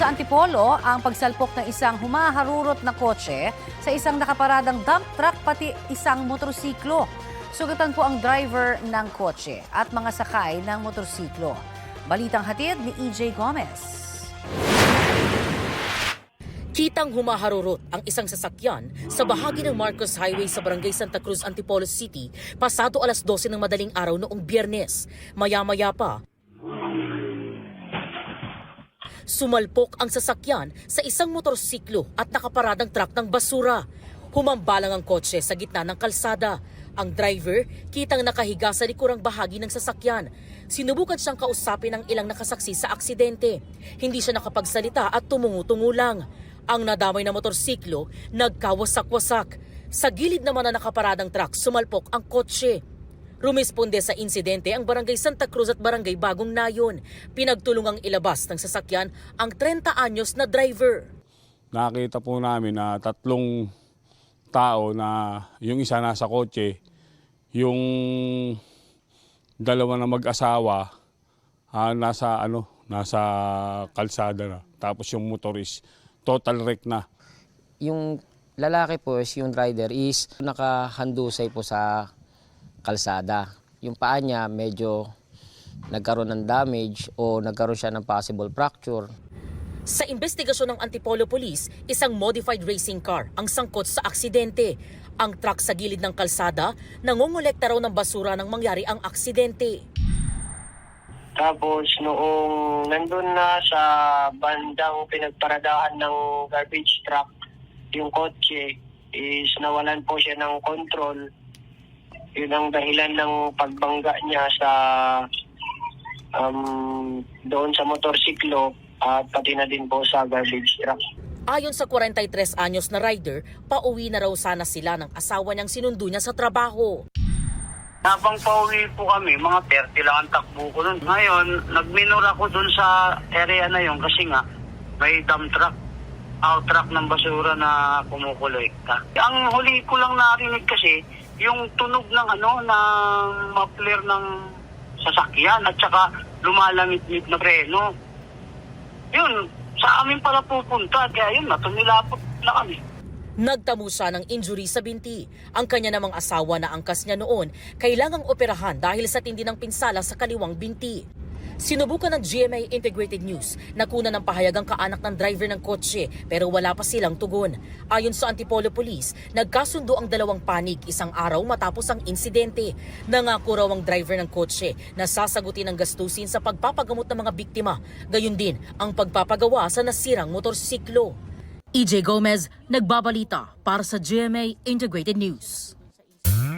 Sa Antipolo, ang pagsalpok ng isang humaharurot na kotse sa isang nakaparadang dump truck pati isang motorsiklo. Sugatan po ang driver ng kotse at mga sakay ng motorsiklo. Balitang hatid ni EJ Gomez. Kitang humaharurot ang isang sasakyan sa bahagi ng Marcos Highway sa Barangay Santa Cruz, Antipolo City, pasado alas 12 ng madaling araw noong Biyernes. Maya-maya pa, sumalpok ang sasakyan sa isang motorsiklo at nakaparadang truck ng basura. Humambalang ang kotse sa gitna ng kalsada. Ang driver, kitang nakahiga sa likurang bahagi ng sasakyan. Sinubukan siyang kausapin ng ilang nakasaksi sa aksidente. Hindi siya nakapagsalita at tumungo-tungo lang. Ang nadamay na motorsiklo, nagkawasak-wasak. Sa gilid naman na nakaparadang truck, sumalpok ang kotse. Rumisponde sa insidente ang Barangay Santa Cruz at Barangay Bagong Nayon. Pinagtulungang ilabas ng sasakyan ang 30 anyos na driver. Nakita po namin na tatlong tao na yung isa nasa kotse, yung dalawa na mag-asawa nasa kalsada na. Tapos yung motorist total wreck na. Yung lalaki po, yung rider is nakahandusay po sa kalsada. Yung paa niya medyo nagkaroon ng damage o nagkaroon siya ng possible fracture. Sa investigasyon ng Antipolo Police, isang modified racing car ang sangkot sa aksidente. Ang truck sa gilid ng kalsada, nangongolekta raw ng basura nang mangyari ang aksidente. Tapos noong nandun na sa bandang pinagparadahan ng garbage truck, yung kotse is nawalan po siya ng control. Yun ang dahilan ng pagbangga niya sa doon sa motorsiklo at pati na din po sa garbage truck. Ayon sa 43 anyos na rider, pauwi na raw sana sila ng asawa niyang sinundo niya sa trabaho. Habang pauwi po kami, mga 30 lang ang takbo ko nun. Ngayon, nagminor ako dun sa area na yun kasi nga may dump truck, out truck ng basura na kumukolekta. Ang huli ko lang narinig kasi, yung tunog ng ng muffler ng sasakyan at saka lumalamit-lit na preno. Yun, sa amin pala pupunta, kaya yun, natumilapot na kami. Nagtamo siya ng injury sa binti. Ang kanya namang asawa na angkas niya noon, kailangang operahan dahil sa tindi ng pinsala sa kaliwang binti. Sinubukan ng GMA Integrated News na kuna ng pahayag ang kaanak ng driver ng kotse pero wala pa silang tugon. Ayon sa Antipolo Police, nagkasundo ang dalawang panig isang araw matapos ang insidente. Nangako raw ang driver ng kotse na sasagutin ang gastusin sa pagpapagamot ng mga biktima, gayon din ang pagpapagawa sa nasirang motorsiklo. EJ Gomez, nagbabalita para sa GMA Integrated News.